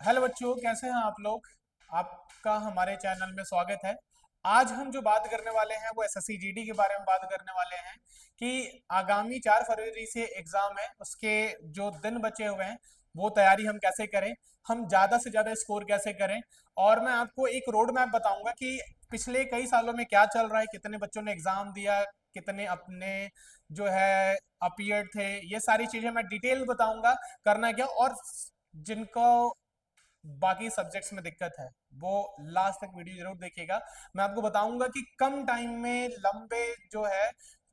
Hello बच्चों, कैसे हैं आप लोग। आपका हमारे चैनल में स्वागत है। आज हम जो बात करने वाले हैं वो एसएससी जीडी के बारे में बात करने वाले हैं कि आगामी 4 फरवरी से एग्जाम है, उसके जो दिन बचे हुए हैं वो तैयारी हम कैसे करें, हम ज्यादा से ज्यादा स्कोर कैसे करें। और मैं आपको एक रोड मैप बताऊंगा कि पिछले कई सालों में क्या चल रहा है, कितने बच्चों ने एग्जाम दिया, कितने अपने जो है अपीयर थे, ये सारी चीजें मैं डिटेल बताऊंगा करना क्या। और जिनको बाकी सब्जेक्ट्स में दिक्कत है वो लास्ट तक वीडियो जरूर देखिएगा। मैं आपको बताऊंगा कि कम टाइम में लंबे जो है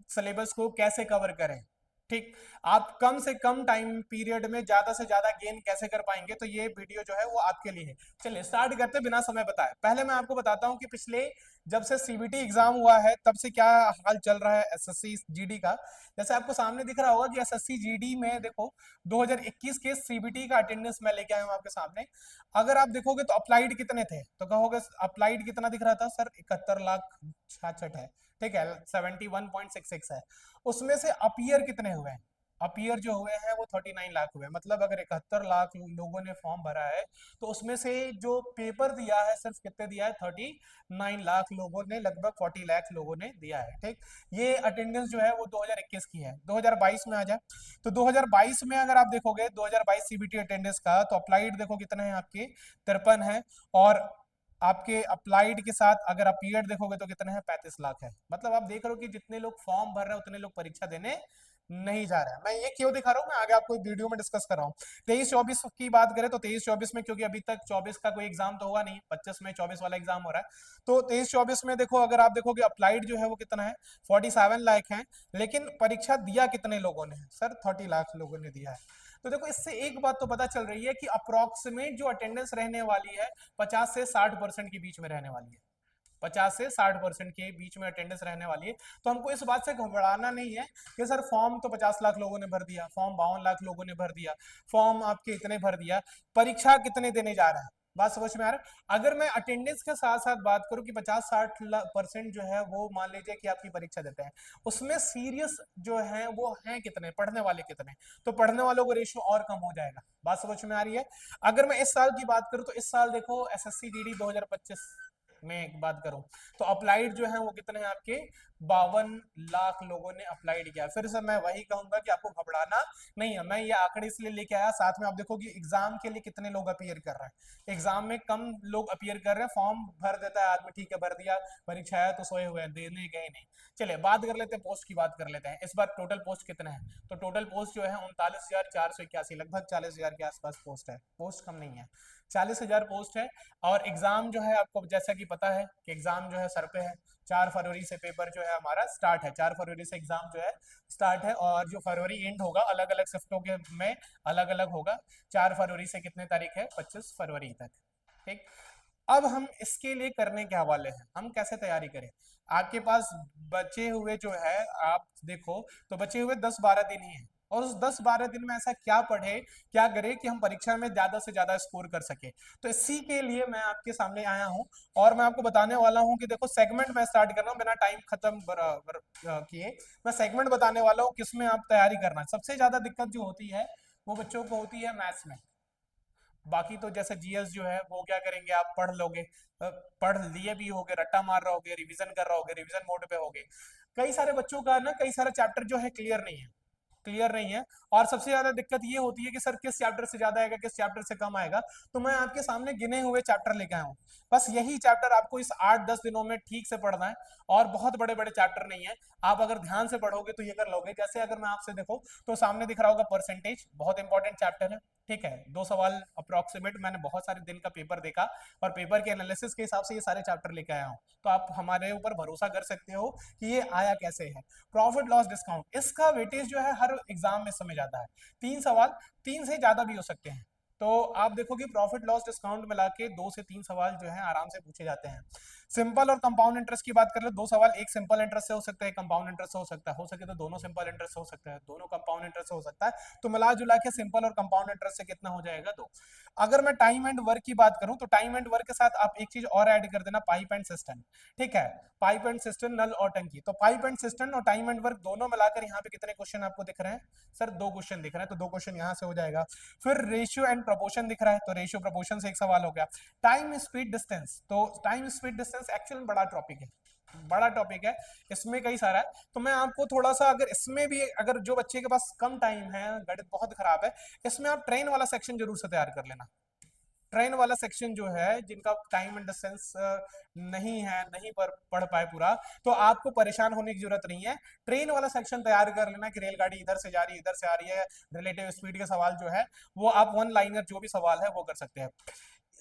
सिलेबस को कैसे कवर करें। ठीक, आप कम से कम टाइम पीरियड में ज्यादा से ज्यादा गेन कैसे कर पाएंगे, तो ये वीडियो जो है वो आपके लिए है। चलिए स्टार्ट करते बिना समय बताए। पहले मैं आपको बताता हूं कि पिछले जब से सीबीटी एग्जाम हुआ है तब से क्या हाल चल रहा है एसएससी जीडी का। जैसे आपको सामने दिख रहा होगा कि एसएससी जीडी में देखो 2021 के सीबीटी का अटेंडेंस मैं लेके आया हूं आपके सामने। अगर आप देखोगे तो अप्लाइड कितने थे, तो कहोगे अप्लाइड कितना दिख रहा था सर, 71 लाख 66 है। ठीक है, 71.66 है। उसमें से अपीयर कितने हुए हैं, अपीयर जो हुए हैं वो 39 लाख हुए। मतलब अगर 71 लाख लोगों ने फॉर्म भरा है तो उसमें से जो पेपर दिया है सिर्फ कितने दिया है, 39 लाख लोगों ने, लगभग 40 लाख लोगों ने दिया है। ठीक, ये अटेंडेंस जो है वो 2021 की है। 2022 में आ जाए तो 2022 में अगर आप देखोगे 2022 सीबीटी अटेंडेंस का, तो अप्लाइड देखो कितने हैं आपके, 53 है। और आपके अप्लाइड के साथ अगर अपीयर्ड देखोगे तो कितने हैं, 35 लाख है। मतलब आप देख रहे हो कि जितने लोग फॉर्म भर रहे हैं उतने लोग परीक्षा देने नहीं जा रहा है। मैं ये क्यों दिखा रहा हूँ, मैं आगे आपको वीडियो में डिस्कस कर रहा हूँ। 23-24 की बात करें तो 23-24 में, क्योंकि अभी तक 24 का कोई एग्जाम तो हुआ नहीं, 25 में 24 वाला एग्जाम हो रहा है। तो 23-24 में देखो, अगर आप देखोगे अप्लाइड जो है वो कितना है, 47 लाख है। लेकिन परीक्षा दिया कितने लोगों ने सर, 30 लाख लोगों ने दिया है। तो देखो इससे एक बात तो पता चल रही है कि अप्रोक्सीमेट जो अटेंडेंस रहने वाली है 50 से 60% के बीच में रहने वाली है। 50 से 60% के बीच में अटेंडेंस रहने वाली है। तो हमको इस बात से घबराना नहीं है कि सर फॉर्म तो 50 लाख लोगों ने भर दिया, फॉर्म 52 लाख लोगों ने भर दिया, फॉर्म आपके इतने भर दिया, परीक्षा कितने देने जा रहा है। बात समझ में आ रहा है। अगर मैं अटेंडेंस के साथ साथ बात करूं कि 50-60% जो है वो मान लीजिए कि आपकी परीक्षा देते हैं, उसमें सीरियस जो है वो हैं कितने, पढ़ने वाले कितने, तो पढ़ने वालों का रेशियो और कम हो जाएगा। बात समझ में आ रही है। अगर मैं इस साल की बात करूं तो इस साल देखो एसएससी जीडी 2025 में एक बात करूं तो अप्लाइड जो है वो कितने हैं आपके, 52 लाख लोगों ने अप्लाइड किया। फिर से मैं वही कहूंगा कि आपको घबराना नहीं है। मैं ये आंकड़े इसलिए लेके आया, साथ में आप देखो कि एग्जाम के लिए कितने लोग अपीयर कर रहे हैं। एग्जाम में कम लोग अपीयर कर रहे हैं, फॉर्म भर देता है आदमी, ठीक है भर दिया, परीक्षा है तो सोए हुए हैं, देने गए नहीं। चलिए बात कर लेते हैं, पोस्ट की बात कर लेते हैं। इस बार टोटल पोस्ट कितने हैं, तो टोटल पोस्ट जो है 39,481, लगभग 40,000 के आसपास पोस्ट है। पोस्ट कम नहीं है, 40,000 पोस्ट है। और एग्जाम जो है आपको जैसा कि पता है कि एग्जाम जो है सर पे है। 4 फरवरी से पेपर जो है हमारा स्टार्ट है, 4 फरवरी से एग्जाम जो है स्टार्ट है। और जो फरवरी एंड होगा अलग अलग शिफ्टों के में अलग अलग होगा। 4 फरवरी से कितने तारीख है, 25 फरवरी तक। ठीक, अब हम इसके लिए करने के हवाले हैं, हम कैसे तैयारी करें। आपके पास बचे हुए जो है, आप देखो तो बचे हुए 10-12 दिन ही है। और उस 10-12 दिन में ऐसा क्या पढ़े, क्या करे कि हम परीक्षा में ज्यादा से ज्यादा स्कोर कर सके। तो इसी के लिए मैं आपके सामने आया हूं और मैं आपको बताने वाला हूं कि देखो सेगमेंट मैं स्टार्ट कर रहा हूं बिना टाइम खत्म किए। मैं सेगमेंट बताने वाला हूं किसमें आप तैयारी करना है। सबसे ज्यादा दिक्कत जो होती है वो बच्चों को होती है मैथ्स में। बाकी तो जैसे जीएस जो है वो क्या करेंगे, आप पढ़ लोगे, पढ़ लिए भी होगे, रट्टा मार रहे होगे, रिवीजन कर रहे होगे, रिवीजन मोड पे होगे। कई सारे बच्चों का ना कई सारा चैप्टर जो है क्लियर नहीं है, क्लियर नहीं है। और सबसे ज्यादा दिक्कत ये होती है कि सर किस चैप्टर से ज्यादा आएगा, किस चैप्टर से कम आएगा। तो मैं आपके सामने गिने हुए चैप्टर लेके आया हूँ। बस यही चैप्टर आपको इस 8-10 दिनों में ठीक से पढ़ना है। और बहुत बड़े बड़े चैप्टर नहीं है, आप अगर ध्यान से पढ़ोगे तो ये कर लोगे। जैसे अगर मैं आपसे देखो तो सामने दिख रहा होगा परसेंटेज, बहुत इंपॉर्टेंट चैप्टर है। ठीक है, 2 सवाल अप्रोक्सीमेट, मैंने बहुत सारे दिन का पेपर देखा और पेपर के एनालिसिस के हिसाब से ये सारे चैप्टर लेके आया हूँ। तो आप हमारे ऊपर भरोसा कर सकते हो कि ये आया कैसे है। प्रॉफिट लॉस डिस्काउंट, इसका वेटेज जो है हर एग्जाम में समय जाता है। 3 सवाल, 3 से ज्यादा भी हो सकते हैं। तो आप देखो कि प्रॉफिट लॉस डिस्काउंट मिला के 2 से 3 सवाल जो है आराम से पूछे जाते हैं। सिंपल और कंपाउंड इंटरेस्ट की बात कर ले, 2 सवाल, एक सिंपल इंटरेस्ट से हो सकता है, कंपाउंड इंटरेस्ट से हो सकता है, हो सके तो दोनों सिंपल इंटरेस्ट से हो सकता है, दोनों कंपाउंड इंटरेस्ट से हो सकता है। तो मिला जुला के सिंपल और कंपाउंड इंटरेस्ट से कितना हो जाएगा, 2। अगर मैं टाइम एंड वर्क की बात करूं तो टाइम एंड वर्क के साथ आप एक चीज और ऐड कर देना, पाइप एंड सिस्टम। ठीक है, पाइप एंड सिस्टम, नल और टंकी। तो पाइप एंड सिस्टम और टाइम एंड वर्क दोनों मिलाकर यहाँ पे कितने क्वेश्चन आपको दिख रहे हैं सर, 2 क्वेश्चन दिख रहे हैं। तो 2 क्वेश्चन यहाँ से हो जाएगा। फिर रेशियो एंड प्रोपोर्शन दिख रहा है तो रेशियो प्रोपोर्शन से एक सवाल हो गया। टाइम स्पीड डिस्टेंस, तो टाइम स्पीड डिस्टेंस एक्चुअल में बड़ा टॉपिक है, बड़ा टॉपिक है, इसमें कई सारा है। तो मैं आपको थोड़ा सा, अगर इसमें भी, अगर जो बच्चे के पास कम टाइम है, गणित बहुत खराब है, इसमें आप ट्रेन वाला सेक्शन जरूर से तैयार कर लेना। ट्रेन वाला सेक्शन जो है, जिनका टाइम एंड डिस्टेंस नहीं है, नहीं पढ़ पाए पूरा, तो आपको परेशान होने की जरूरत नहीं है। ट्रेन वाला सेक्शन तैयार कर लेना कि रेलगाड़ी इधर से जा रही है, इधर से आ रही है, रिलेटिव स्पीड के सवाल जो है वो आप वन लाइनर जो भी सवाल है वो कर सकते हैं।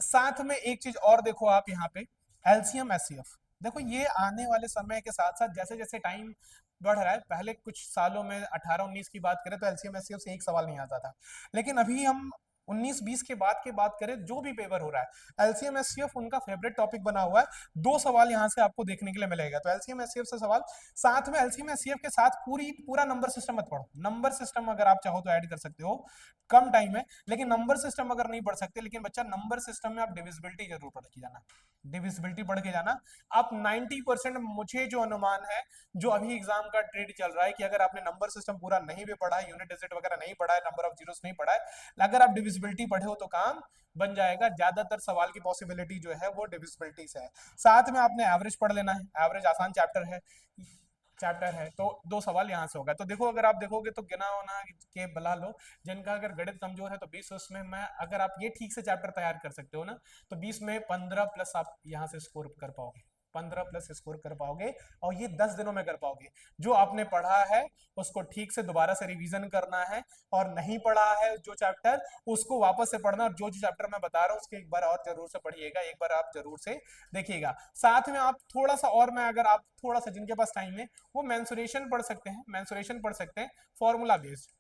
साथ में एक चीज और देखो आप यहाँ पे, एलसीएम एचसीएफ। देखो ये आने वाले समय के साथ साथ जैसे जैसे टाइम बढ़ रहा है, पहले कुछ सालों में 18-19 की बात करें तो एलसीएम एचसीएफ से एक सवाल नहीं आता था, लेकिन अभी हम 19-20 के बाद की बात करें, जो भी पेपर हो रहा है एलसीएम एचसीएफ उनका फेवरेट टॉपिक बना हुआ है। 2 सवाल यहाँ से आपको देखने के लिए मिलेगा, तो एलसीएम एचसीएफ से सवाल। साथ में एलसीएम एचसीएफ के साथ पूरा नंबर सिस्टम मत पढ़ो, नंबर सिस्टम अगर आप चाहो तो ऐड कर सकते हो, कम टाइम है, लेकिन नंबर सिस्टम अगर नहीं पढ़ सकते, लेकिन बच्चा नंबर सिस्टम में आप डिविजिबिलिटी जरूर पढ़ के जाना, डिविजिबिलिटी पढ़ के जाना। आप 90% मुझे जो अनुमान है, जो अभी एग्जाम का ट्रेड चल रहा है, कि अगर आपने नंबर सिस्टम पूरा नहीं भी पढ़ा है, यूनिट डिजिट वगैरह नहीं पढ़ा है, नंबर ऑफ जीरोस नहीं पढ़ा है, अगर आप डिविजिबिलिटी पढ़े हो तो काम बन जाएगा। ज्यादातर सवाल की पॉसिबिलिटी जो है वो डिविजिबिलिटी से है। साथ में आपने एवरेज पढ़ लेना है, एवरेज आसान चैप्टर है, तो 2 सवाल यहाँ से होगा। तो देखो, अगर आप देखोगे तो गिना होना के बुला लो, जिनका अगर गणित कमजोर है तो 20, उसमें मैं, अगर आप ये ठीक से चैप्टर तैयार कर सकते हो ना, तो 20 में 15 प्लस आप यहाँ से स्कोर कर पाओगे, 15 प्लस स्कोर कर पाओगे, और ये 10 दिनों में कर पाओगे। जो आपने पढ़ा है उसको ठीक से दोबारा से रिवीजन करना है, और नहीं पढ़ा है जो चैप्टर, उसको वापस से पढ़ना, और जो जो चैप्टर मैं बता रहा हूँ उसके एक बार और जरूर से पढ़िएगा, एक बार आप जरूर से देखिएगा। साथ में आप थोड़ा सा और, मैं अगर आप थोड़ा सा, जिनके पास टाइम है वो मेंसुरेशन पढ़ सकते हैं, मेंसुरेशन पढ़ सकते हैं, फॉर्मूला बेस्ड,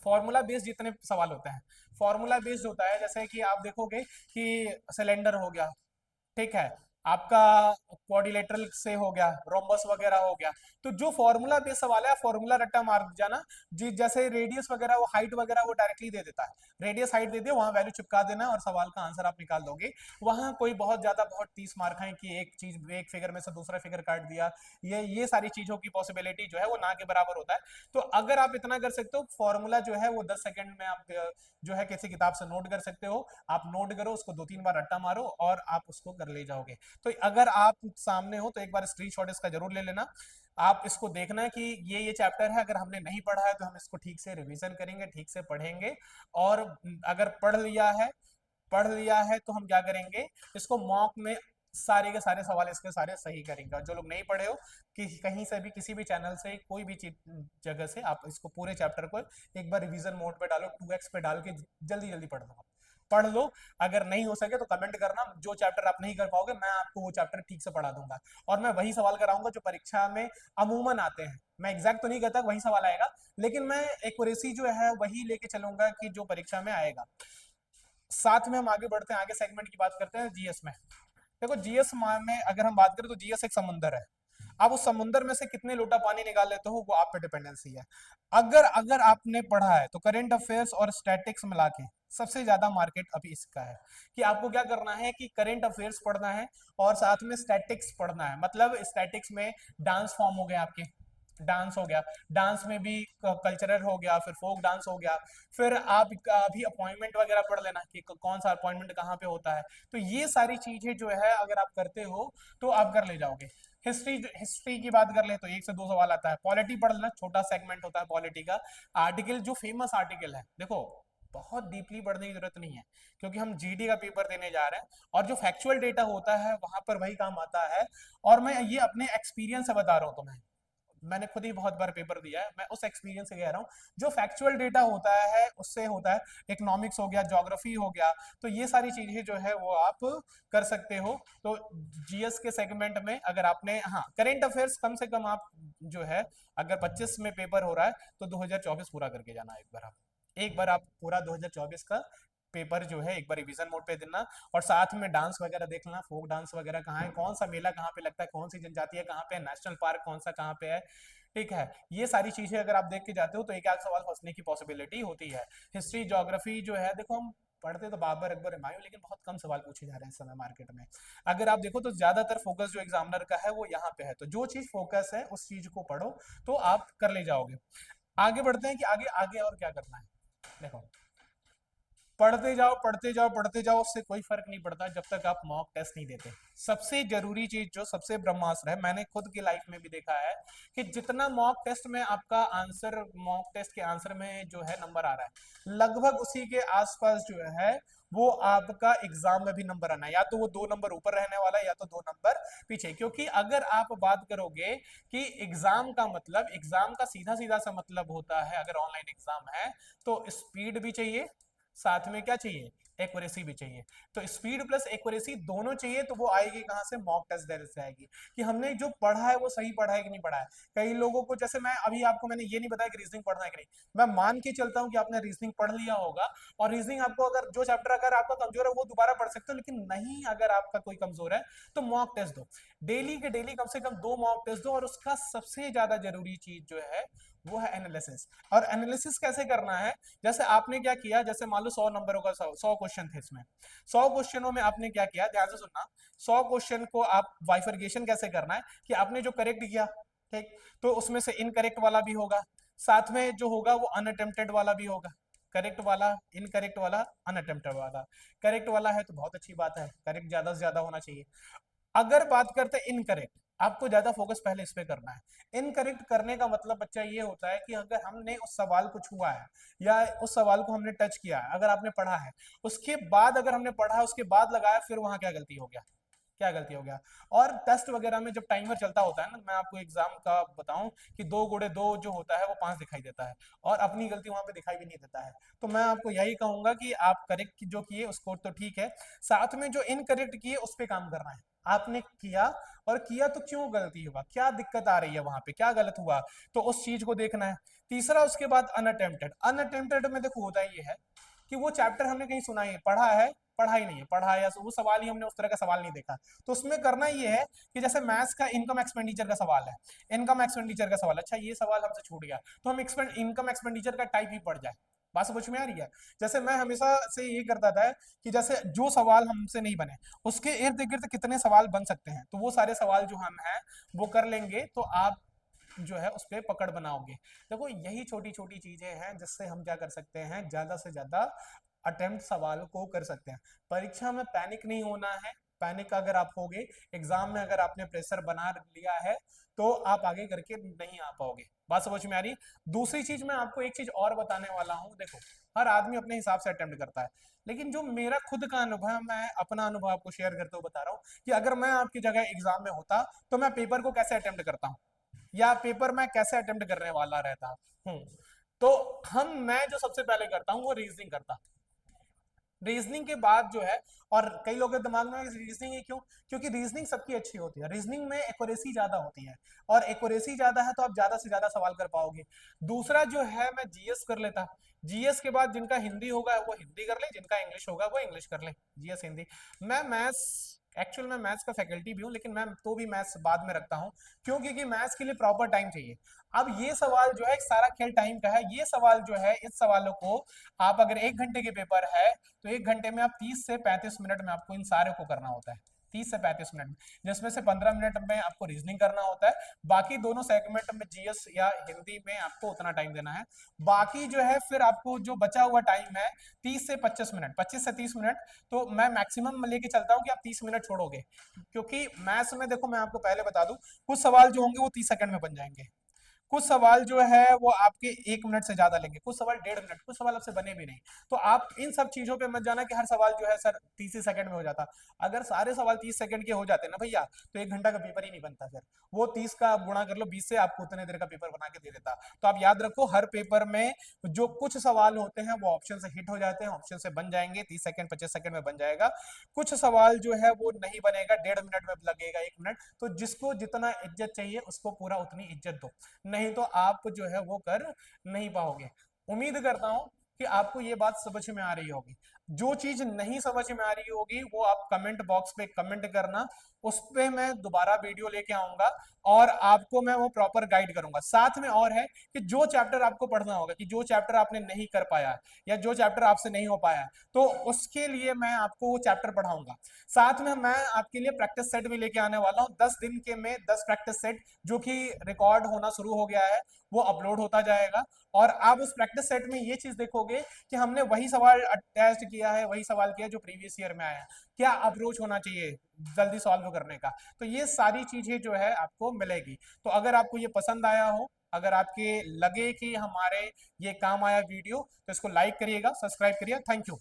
फॉर्मूला बेस्ड जितने सवाल होते हैं, फॉर्मूला बेस्ड होता है। जैसे कि आप देखोगे कि सिलेंडर हो गया, ठीक है, आपका क्वाड्रिलेटरल से हो गया, रोम्बस वगैरह हो गया, तो जो फॉर्मूला बेस सवाल है फॉर्मूला रट्टा मार जाना जी। जैसे रेडियस वगैरह, वो हाइट वगैरह वो डायरेक्टली दे देता है, रेडियस हाइट दे दिया, वहां वैल्यू चिपका देना और सवाल का आंसर आप निकाल दोगे। वहां कोई बहुत ज्यादा, बहुत 30 मार्क है कि एक चीज, एक फिगर में से दूसरा फिगर काट दिया, ये सारी चीजों की पॉसिबिलिटी जो है वो ना के बराबर होता है। तो अगर आप इतना कर सकते हो, फॉर्मूला जो है वो 10 सेकंड में आप जो है किसी किताब से नोट कर सकते हो, आप नोट करो, उसको 2-3 बार रट्टा मारो और आप उसको कर ले जाओगे। तो अगर आप सामने हो तो एक बार स्क्रीनशॉट इसका जरूर ले लेना, आप इसको देखना कि ये चैप्टर है, अगर हमने नहीं पढ़ा है तो हम इसको ठीक से रिवीजन करेंगे, ठीक से पढ़ेंगे, और अगर पढ़ लिया है तो हम क्या करेंगे, इसको मॉक में सारे के सारे सवाल इसके सारे सही करेंगे। और जो लोग नहीं पढ़े हो, कि कहीं से भी, किसी भी चैनल से, कोई भी जगह से आप इसको पूरे चैप्टर को एक बार रिवीजन मोड पे डालो, 2x पे डाल के जल्दी जल्दी पढ़ लो। अगर नहीं हो सके तो कमेंट करना, जो चैप्टर आप नहीं कर पाओगे मैं आपको वो चैप्टर ठीक से पढ़ा दूंगा, और मैं वही सवाल कराऊंगा जो परीक्षा में अमूमन आते हैं। मैं एग्जैक्ट तो नहीं कहता वही सवाल आएगा, लेकिन मैं एक्यूरेसी जो है वही लेके चलूंगा कि जो परीक्षा में आएगा। साथ में हम आगे बढ़ते हैं, आगे सेगमेंट की बात करते हैं जीएस में। देखो जीएस में अगर हम बात करें तो जीएस एक समुंदर है, आप उस समुंदर में से कितने लोटा पानी निकाल लेते हो वो आप पे डिपेंडेंसी है। अगर अगर आपने पढ़ा है तो करंट अफेयर्स और स्टैटिक्स मिला के सबसे ज्यादा मार्केट अभी इसका है, कि आपको क्या करना है कि करंट अफेयर्स पढ़ना है और साथ में स्टैटिक्स पढ़ना है। मतलब स्टैटिक्स में डांस फॉर्म हो गए आपके, डांस हो गया, डांस में भी कल्चरल हो गया, फिर फोक डांस हो गया, फिर आप अभी अपॉइंटमेंट वगैरह पढ़ लेना कि कौन सा अपॉइंटमेंट कहाँ पे होता है। तो ये सारी चीजें जो है अगर आप करते हो तो आप कर ले जाओगे। हिस्ट्री की बात कर ले तो 1 से 2 सवाल आता है। पॉलिटी पढ़ लेना, छोटा सेगमेंट होता है पॉलिटी का। आर्टिकल, जो फेमस आर्टिकल है, देखो बहुत डीपली पढ़ने की जरूरत नहीं है, क्योंकि हम जीडी का पेपर देने जा रहे हैं, और जो फैक्चुअल डेटा होता है वहां पर वही काम आता है। और मैं ये अपने एक्सपीरियंस से बता रहा हूँ तुम्हें, मैंने खुद ही बहुत बार पेपर दिया है, मैं उस एक्सपीरियंस से कह रहा हूँ। जो फैक्चुअल डेटा होता है उससे होता है, इकोनॉमिक्स हो गया, ज्योग्राफी हो गया, तो ये सारी चीजें जो है वो आप कर सकते हो। तो जीएस के सेगमेंट में अगर आपने, हाँ, करेंट अफेयर्स कम से कम आप जो है, अगर 25 में पेपर हो रहा है तो 2024 पूरा करके जाना। एक बार आप पूरा 2024 का पेपर जो है एक बार रिवीजन मोड पे देना, और साथ में डांस वगैरह देख लेना, फोक डांस वगैरह कहाँ है, कौन सा मेला कहाँ पे लगता है, कौन सी जनजाति है कहाँ पे है, नेशनल पार्क कौन सा कहाँ पे है, ठीक है। ये सारी चीजें अगर आप देख के जाते हो तो एक आध सवाल फंसने की पॉसिबिलिटी होती है। हिस्ट्री ज्योग्राफी जो है, देखो हम पढ़ते तो बाबर अकबर हुमायूं, लेकिन बहुत कम सवाल पूछे जा रहे हैं इस समय मार्केट में। अगर आप देखो तो ज्यादातर फोकस जो एग्जामिनर का है वो यहाँ पे है, तो जो चीज फोकस है उस चीज को पढ़ो तो आप कर ले जाओगे। आगे बढ़ते हैं कि आगे आगे और क्या करना है। देखो पढ़ते जाओ पढ़ते जाओ पढ़ते जाओ, उससे कोई फर्क नहीं पड़ता जब तक आप मॉक टेस्ट नहीं देते। सबसे जरूरी चीज जो सबसे ब्रह्मास्त्र है, मैंने खुद की लाइफ में भी देखा है कि जितना मॉक टेस्ट में आपका आंसर, मॉक टेस्ट के आंसर में जो है नंबर आ रहा है, लगभग उसी के आसपास जो है वो आपका एग्जाम में भी नंबर आना है। या तो वो 2 नंबर ऊपर रहने वाला है या तो 2 नंबर पीछे। क्योंकि अगर आप बात करोगे कि एग्जाम का मतलब, एग्जाम का सीधा सीधा सा मतलब होता है, अगर ऑनलाइन एग्जाम है तो स्पीड भी चाहिए, साथ में क्या चाहिए, एक्यूरेसी भी चाहिए। तो स्पीड प्लस एक्यूरेसी दोनों चाहिए, तो वो आएगी कहां से, मॉक टेस्ट देने से आएगी कि हमने जो पढ़ा है वो सही पढ़ा है कि नहीं पढ़ा है। कई लोगों को, जैसे मैं अभी आपको मैंने ये नहीं बताया कि रीजनिंग पढ़ना है कि नहीं, मैं मान के चलता हूं कि आपने रीजनिंग पढ़ लिया होगा, और रीजनिंग आपको अगर जो चैप्टर अगर आपका कमजोर है वो दोबारा पढ़ सकते हो, लेकिन नहीं अगर आपका कोई कमजोर है तो मॉक टेस्ट दो। डेली के डेली कम से कम 2 मॉक टेस्ट दो, और उसका सबसे ज्यादा जरूरी चीज जो है वो है एनालिसिस। और एनालिसिस कैसे करना है, जैसे आपने क्या किया, जैसे मान लो 100 नंबरों का 100 क्वेश्चन थे इसमें, 100 क्वेश्चनों में आपने क्या किया, ध्यान से सुनना। 100 क्वेश्चन को आप बाइफरगेशन कैसे करना है कि आपने जो करेक्ट किया, ठीक, तो उसमें से इनकरेक्ट वाला भी होगा, साथ में जो होगा वो अनअटेम्प्टेड वाला भी होगा। करेक्ट वाला, इनकरेक्ट वाला, अनअटेम्प्टेड वाला। करेक्ट वाला है तो बहुत अच्छी बात है, करेक्ट ज्यादा से ज्यादा होना चाहिए। अगर बात करते हैं इनकरेक्ट, आपको ज्यादा फोकस पहले इस पे करना है। इनकरेक्ट करने का मतलब बच्चा ये होता है कि अगर हमने उस सवाल को छुआ है या उस सवाल को हमने टच किया है, अगर आपने पढ़ा है, उसके बाद अगर हमने पढ़ा है उसके बाद लगाया, फिर वहां क्या गलती हो गया, क्या गलती हो गया। और टेस्ट वगैरह में जब टाइमर चलता होता है ना, मैं आपको एग्जाम का बताऊं कि 2 गुणे 2 जो होता है वो 5 दिखाई देता है, और अपनी गलती वहां पे दिखाई भी नहीं देता है। तो मैं आपको यही कहूंगा कि आप करेक्ट जो किए उसको तो ठीक है, साथ में जो इनकरेक्ट किए उस पर काम करना है। आपने किया, और किया तो क्यों गलती हुआ, क्या दिक्कत आ रही है वहां पे, क्या गलत हुआ, तो उस चीज को देखना है। तीसरा उसके बाद अनअटेम्प्टेड। अनअटेम्प्टेड में देखो होता ये है कि वो चैप्टर हमने कहीं सुना ही पढ़ा है, पढ़ा ही नहीं है, पढ़ा है या वो सवाल ही हमने उस तरह का सवाल नहीं देखा। तो उसमें करना ये है कि जैसे मैथ्स का इनकम एक्सपेंडिचर का सवाल है, इनकम एक्सपेंडिचर का सवाल, अच्छा ये सवाल हमसे छूट गया, तो हम इनकम एक्सपेंडिचर का टाइप ही पढ़ जाए। बात समझ में आ रही है। जैसे मैं हमेशा से ये करता था कि जैसे जो सवाल हमसे नहीं बने उसके इर्द गिर्द कितने सवाल बन सकते हैं, तो वो सारे सवाल जो हम हैं वो कर लेंगे, तो आप जो है उस पर पकड़ बनाओगे। देखो यही छोटी छोटी चीजें हैं जिससे हम क्या कर सकते हैं, ज्यादा से ज्यादा अटेम्प्ट सवाल को कर सकते हैं। परीक्षा में पैनिक नहीं होना है। पैनिक अगर आप होगे, एग्जाम में अगर आपने प्रेशर बना लिया है, तो आप आगे करके नहीं आ पाओगे। बात समझ में आ रही। दूसरी चीज मैं आपको एक चीज और बताने वाला हूं, देखो हर आदमी अपने हिसाब से अटेम्प्ट करता है, लेकिन जो मेरा खुद का अनुभव है, मैं अपना अनुभव आपको शेयर करते हुए बता रहा हूँ कि अगर मैं आपकी जगह एग्जाम में होता तो मैं पेपर को कैसे अटेम्प्ट करता हूँ, या पेपर मैं कैसे अटेम्प्ट करने वाला रहता हूँ। तो मैं जो सबसे पहले करता हूँ वो रीजनिंग करता। रीजनिंग के बाद जो है, और कई लोगों के दिमाग में रीजनिंग है क्यों, क्योंकि रीजनिंग सबकी अच्छी होती है, रीजनिंग में एक्यूरेसी ज्यादा होती है, और एक्यूरेसी ज्यादा है तो आप ज्यादा से ज्यादा सवाल कर पाओगे। दूसरा जो है, मैं जीएस कर लेता। जीएस के बाद जिनका हिंदी होगा वो हिंदी कर ले, जिनका इंग्लिश होगा वो इंग्लिश कर ले, जीएस हिंदी। मैं मैथ्स, एक्चुअल में मैथ्स का फैकल्टी भी हूँ, लेकिन मैं तो भी मैथ्स बाद में रखता हूँ। क्यों, क्योंकि मैथ्स के लिए प्रॉपर टाइम चाहिए। अब ये सवाल जो है सारा खेल टाइम का है। ये सवाल जो है, इस सवालों को आप अगर 1 घंटे के पेपर है तो 1 घंटे में आप 30 से 35 मिनट में आपको इन सारे को करना होता है। 30 से 35 मिनट में, जिसमें से 15 मिनट में आपको रीजनिंग करना होता है, बाकी दोनों सेगमेंट में जीएस या हिंदी में आपको उतना टाइम देना है। बाकी जो है फिर आपको जो बचा हुआ टाइम है 30 से 25 मिनट, 25 से 30 मिनट, तो मैं मैक्सिमम लेके चलता हूँ कि आप 30 मिनट छोड़ोगे। क्योंकि मैथ्स में देखो मैं आपको पहले बता दूं, कुछ सवाल जो होंगे वो 30 सेकंड में बन जाएंगे, कुछ सवाल जो है वो आपके 1 मिनट से ज्यादा लेंगे, कुछ सवाल 1.5 मिनट, कुछ सवाल आपसे बने भी नहीं। तो आप इन सब चीजों पे मत जाना कि हर सवाल जो है सर 30 ही सेकंड में हो जाता। अगर सारे सवाल 30 सेकंड के हो जाते ना भैया, तो 1 घंटा का पेपर ही नहीं बनता। फिर वो 30 का आप गुणा कर लो 20 से, आपको उतने देर का पेपर बना के दे देता। तो आप याद रखो, हर पेपर में जो कुछ सवाल होते हैं वो ऑप्शन से हिट हो जाते हैं, ऑप्शन से बन जाएंगे, 30 सेकंड 25 सेकंड में बन जाएगा। कुछ सवाल जो है वो नहीं बनेगा, 1.5 मिनट में लगेगा, 1 मिनट। तो जिसको जितना इज्जत चाहिए उसको पूरा उतनी इज्जत दो, नहीं तो आप जो है वो कर नहीं पाओगे। उम्मीद करता हूं कि आपको ये बात समझ में आ रही होगी। जो चीज नहीं समझ में आ रही होगी वो आप कमेंट बॉक्स पे कमेंट करना, उस पे मैं दोबारा वीडियो लेके आऊंगा और आपको मैं वो प्रॉपर गाइड करूंगा। साथ में और है कि जो चैप्टर आपको पढ़ना होगा, कि जो चैप्टर आपने नहीं कर पाया या जो चैप्टर आपसे नहीं हो पाया, तो उसके लिए मैं आपको वो चैप्टर पढ़ाऊंगा। साथ में मैं आपके लिए प्रैक्टिस सेट भी लेके आने वाला हूँ, 10 दिन के में 10 प्रैक्टिस सेट, जो कि रिकॉर्ड होना शुरू हो गया है। वो अपलोड होता जाएगा। और आप उस प्रैक्टिस सेट में ये चीज देखोगे कि हमने वही सवाल टेस्ट किया है, वही सवाल किया जो प्रीवियस ईयर में आया है, क्या अप्रोच होना चाहिए जल्दी सॉल्व करने का। तो ये सारी चीजें जो है आपको मिलेगी। तो अगर आपको ये पसंद आया हो, अगर आपके लगे कि हमारे ये काम आया वीडियो, तो इसको लाइक करिएगा, सब्सक्राइब करिएगा। Thank you.